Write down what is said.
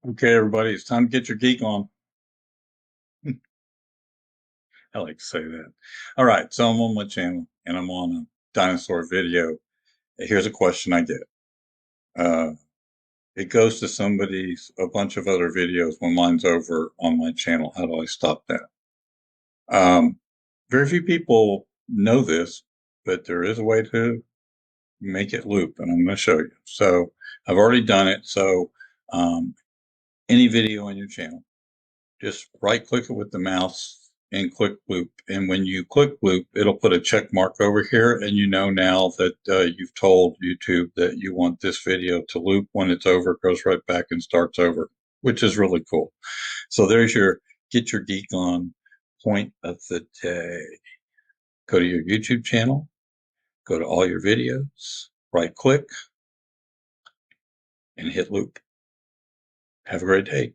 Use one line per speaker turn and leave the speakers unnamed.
Okay, everybody, it's time to get your geek on. I like to say that. All right, so I'm on my channel and I'm on a dinosaur video. Here's a question I get. Uh, it goes to a bunch of other videos when mine's over on my channel. How do I stop that? Um, very few people know this, but there is a way to make it loop, and I'm going to show you. So I've already done it. So um, any video on your channel, just right click it with the mouse and click loop. And when you click loop, it'll put a check mark over here. And you know now that you've told YouTube that you want this video to loop. When it's over, it goes right back and starts over, which is really cool. So there's your Get Your Geek On point of the day. Go to your YouTube channel, go to all your videos, right click, and hit loop. Have a great day.